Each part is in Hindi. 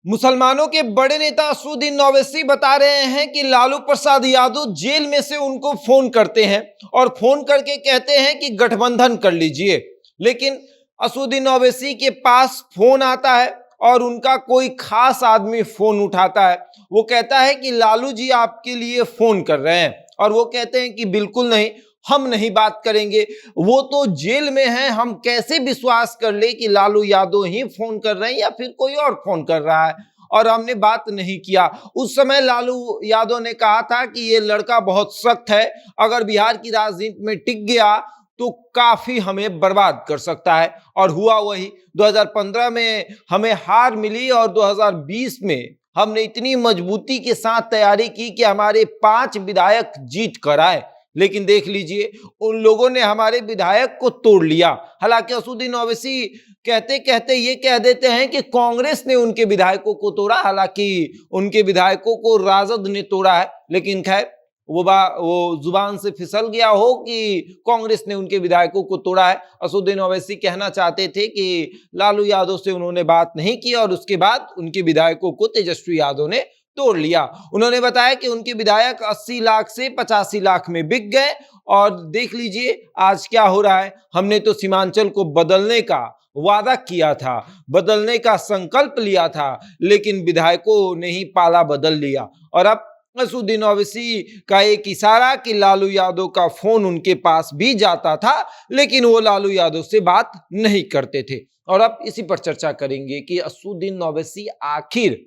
मुसलमानों के बड़े नेता असदुद्दीन ओवैसी बता रहे हैं कि लालू प्रसाद यादव जेल में से उनको फोन करते हैं और फोन करके कहते हैं कि गठबंधन कर लीजिए। लेकिन असदुद्दीन ओवैसी के पास फोन आता है और उनका कोई खास आदमी फोन उठाता है। वो कहता है कि लालू जी आपके लिए फोन कर रहे हैं और वो कहते हैं कि बिल्कुल नहीं, हम नहीं बात करेंगे, वो तो जेल में हैं, हम कैसे विश्वास कर ले कि लालू यादव ही फोन कर रहे हैं या फिर कोई और फोन कर रहा है, और हमने बात नहीं किया। उस समय लालू यादव ने कहा था कि ये लड़का बहुत सख्त है, अगर बिहार की राजनीति में टिक गया तो काफी हमें बर्बाद कर सकता है। और हुआ वही, 2015 में हमें हार मिली और 2020 में हमने इतनी मजबूती के साथ तैयारी की कि हमारे 5 विधायक जीत कर आए। लेकिन देख लीजिए, उन लोगों ने हमारे विधायक को तोड़ लिया। हालांकि असदुद्दीन ओवैसी कहते कहते ये कह देते हैं कि कांग्रेस ने उनके विधायकों को तोड़ा, हालांकि उनके विधायकों को राजद ने तोड़ा है। लेकिन खैर, वो जुबान से फिसल गया हो कि कांग्रेस ने उनके विधायकों को तोड़ा है। असदुद्दीन ओवैसी कहना चाहते थे कि लालू यादव से उन्होंने बात नहीं की और उसके बाद उनके विधायकों को तेजस्वी यादव ने तोड़ लिया। उन्होंने बताया कि उनके विधायक 80 लाख से 85 लाख में बिक गए। और देख लीजिए आज क्या हो रहा है। हमने तो सीमांचल को बदलने का वादा किया था, बदलने का संकल्प लिया था, लेकिन विधायकों ने ही पाला बदल लिया। और अब असदुद्दीन ओवैसी का एक इशारा कि लालू यादव का फोन उनके पास भी जाता था, लेकिन वो लालू यादव से बात नहीं करते थे। और अब इसी पर चर्चा करेंगे कि असदुद्दीन ओवैसी आखिर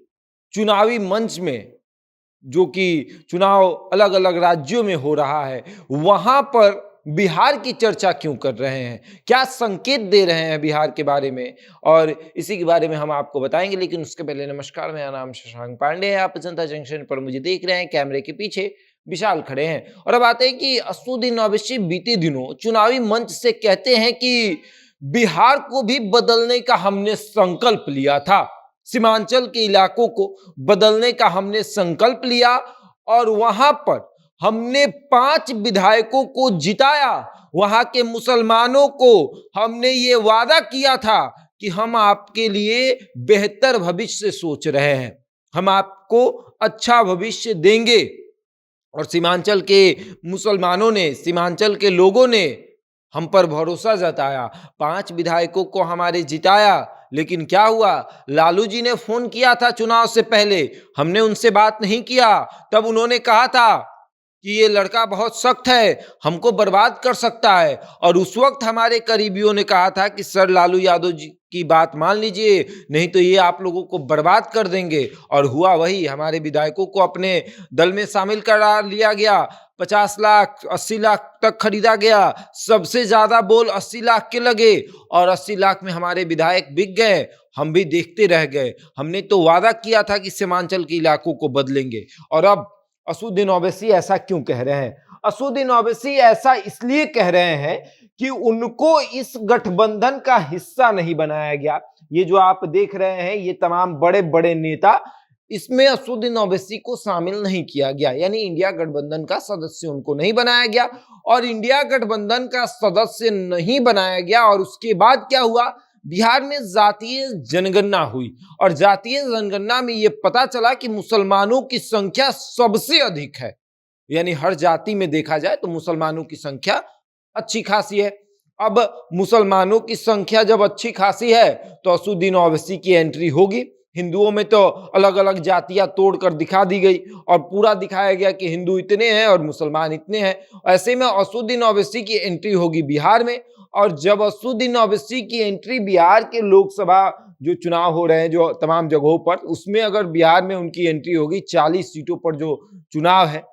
चुनावी मंच में, जो कि चुनाव अलग अलग राज्यों में हो रहा है, वहां पर बिहार की चर्चा क्यों कर रहे हैं, क्या संकेत दे रहे हैं बिहार के बारे में, और इसी के बारे में हम आपको बताएंगे। लेकिन उसके पहले नमस्कार, मेरा नाम शशांक पांडे है, आप जनता जंक्शन पर मुझे देख रहे हैं, कैमरे के पीछे विशाल खड़े हैं। और अब आते हैं कि असदुद्दीन ओवैसी बीते दिनों चुनावी मंच से कहते हैं कि बिहार को भी बदलने का हमने संकल्प लिया था, सीमांचल के इलाकों को बदलने का हमने संकल्प लिया और वहां पर हमने 5 विधायकों को जिताया। वहां के मुसलमानों को हमने ये वादा किया था कि हम आपके लिए बेहतर भविष्य सोच रहे हैं, हम आपको अच्छा भविष्य देंगे। और सीमांचल के मुसलमानों ने, सीमांचल के लोगों ने हम पर भरोसा जताया, 5 विधायकों को हमारे जिताया। लेकिन क्या हुआ, लालू जी ने फोन किया था चुनाव से पहले, हमने उनसे बात नहीं किया। तब उन्होंने कहा था कि ये लड़का बहुत सख्त है, हमको बर्बाद कर सकता है। और उस वक्त हमारे करीबियों ने कहा था कि सर लालू यादव जी की बात मान लीजिए, नहीं तो ये आप लोगों को बर्बाद कर देंगे। और हुआ वही, हमारे विधायकों को अपने दल में शामिल करा लिया गया, 50 लाख 80 लाख तक खरीदा गया, सबसे ज्यादा बोल 80 लाख के लगे और 80 लाख में हमारे विधायक बिक गए। हम भी देखते रह गए। हमने तो वादा किया था कि सीमांचल के इलाकों को बदलेंगे। और अब असदुद्दीन ओवैसी ऐसा क्यों कह रहे हैं? असदुद्दीन ओवैसी ऐसा इसलिए कह रहे हैं कि उनको इस गठबंधन का हिस्सा नहीं बनाया गया। ये जो आप देख रहे हैं, ये तमाम बड़े बड़े नेता, इसमें असदुद्दीन ओवैसी को शामिल नहीं किया गया, यानी इंडिया गठबंधन का सदस्य उनको नहीं बनाया गया। और इंडिया गठबंधन का सदस्य नहीं बनाया गया और उसके बाद क्या हुआ, बिहार में जातीय जनगणना हुई और जातीय जनगणना में यह पता चला कि मुसलमानों की संख्या सबसे अधिक है। यानी हर जाति में देखा जाए तो मुसलमानों की संख्या अच्छी खासी है। अब मुसलमानों की संख्या जब अच्छी खासी है तो असदुद्दीन ओवैसी की एंट्री होगी। हिंदुओं में तो अलग अलग जातियां तोड़कर दिखा दी गई और पूरा दिखाया गया कि हिंदू इतने हैं और मुसलमान इतने हैं। ऐसे में असदुद्दीन ओवैसी की एंट्री होगी बिहार में। और जब असदुद्दीन ओवैसी की एंट्री बिहार के लोकसभा जो चुनाव हो रहे हैं जो तमाम जगहों पर, उसमें अगर बिहार में उनकी एंट्री होगी 40 सीटों पर जो चुनाव है,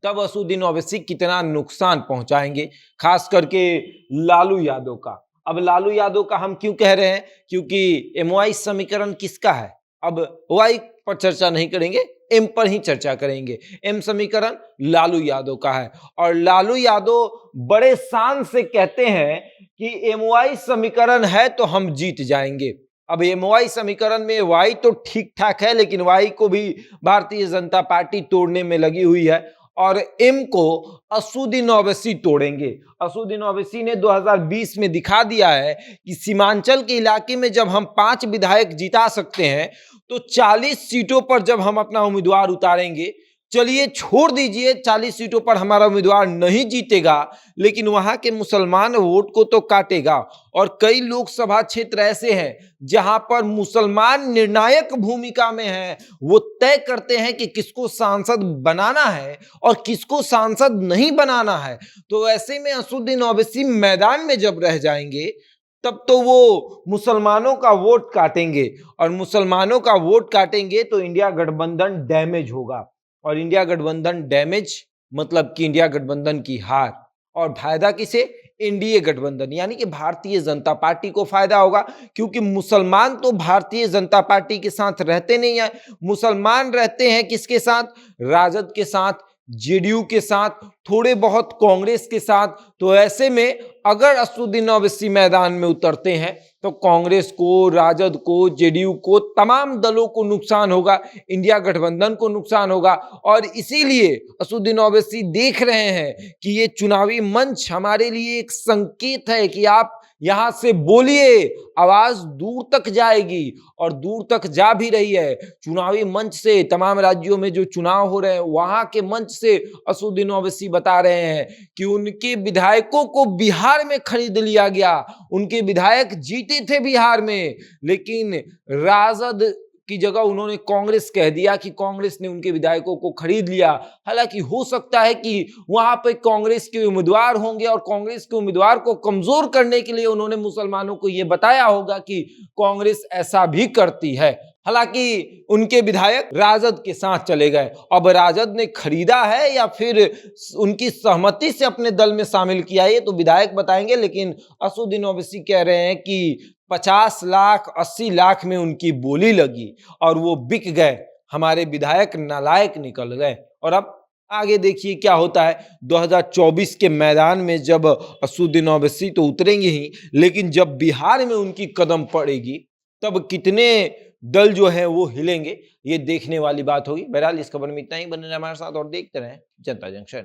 तब असदुद्दीन ओवैसी कितना नुकसान पहुंचाएंगे, खास करके लालू यादव का। अब लालू यादव का हम क्यों कह रहे हैं, क्योंकि एमवाई समीकरण किसका है। अब वाई पर चर्चा नहीं करेंगे, एम पर ही चर्चा करेंगे। एम समीकरण लालू यादव का है और लालू यादव बड़े शान से कहते हैं कि एमवाई समीकरण है तो हम जीत जाएंगे। अब एमवाई समीकरण में वाई तो ठीक ठाक है, लेकिन वाई को भी भारतीय जनता पार्टी तोड़ने में लगी हुई है। और एम को असुद्दीन ओवैसी तोड़ेंगे। असुद्दीन ओवैसी ने 2020 में दिखा दिया है कि सीमांचल के इलाके में जब हम 5 विधायक जिता सकते हैं तो 40 सीटों पर जब हम अपना उम्मीदवार उतारेंगे, चलिए छोड़ दीजिए 40 सीटों पर हमारा उम्मीदवार नहीं जीतेगा, लेकिन वहां के मुसलमान वोट को तो काटेगा। और कई लोकसभा क्षेत्र ऐसे हैं जहां पर मुसलमान निर्णायक भूमिका में हैं, वो तय करते हैं कि किसको सांसद बनाना है और किसको सांसद नहीं बनाना है। तो ऐसे में असुद्दीन ओवैसी मैदान में जब रह जाएंगे तब तो वो मुसलमानों का वोट काटेंगे, और मुसलमानों का वोट काटेंगे तो इंडिया गठबंधन डैमेज होगा, और इंडिया गठबंधन डैमेज मतलब कि इंडिया गठबंधन की हार। और फायदा किसे? एनडीए गठबंधन यानी कि भारतीय जनता पार्टी को फायदा होगा, क्योंकि मुसलमान तो भारतीय जनता पार्टी के साथ रहते नहीं है। मुसलमान रहते हैं किसके साथ? राजद के साथ, जेडीयू के साथ, थोड़े बहुत कांग्रेस के साथ। तो ऐसे में अगर असदुद्दीन ओवैसी मैदान में उतरते हैं तो कांग्रेस को, राजद को, जेडीयू को, तमाम दलों को नुकसान होगा, इंडिया गठबंधन को नुकसान होगा। और इसीलिए असदुद्दीन ओवैसी देख रहे हैं कि ये चुनावी मंच हमारे लिए एक संकेत है कि आप यहां से बोलिए, आवाज दूर तक जाएगी, और दूर तक जा भी रही है। चुनावी मंच से, तमाम राज्यों में जो चुनाव हो रहे हैं वहां के मंच से असदुद्दीन ओवैसी बता रहे हैं कि उनके विधायकों को बिहार में खरीद लिया गया। उनके विधायक जीते थे बिहार में, लेकिन राजद की जगह उन्होंने कांग्रेस कह दिया कि कांग्रेस ने उनके विधायकों को खरीद लिया। हालांकि हो सकता है कि वहां पे कांग्रेस के उम्मीदवार होंगे और कांग्रेस के उम्मीदवार को कमजोर करने के लिए उन्होंने मुसलमानों को यह बताया होगा कि कांग्रेस ऐसा भी करती है। हालांकि उनके विधायक राजद के साथ चले गए। अब राजद ने खरीदा है या फिर उनकी सहमति से अपने दल में शामिल किया है, ये तो विधायक बताएंगे। लेकिन असदुद्दीन ओवैसी कह रहे हैं कि 50 लाख 80 लाख में उनकी बोली लगी और वो बिक गए, हमारे विधायक नालायक निकल गए। और अब आगे देखिए क्या होता है। 2024 के मैदान में जब असदुद्दीन ओवैसी तो उतरेंगे ही, लेकिन जब बिहार में उनकी कदम पड़ेगी तब कितने दल जो है वो हिलेंगे, ये देखने वाली बात होगी। बहरहाल इस खबर में इतना ही। बने रहे हमारे साथ और देखते रहें जनता जंक्शन।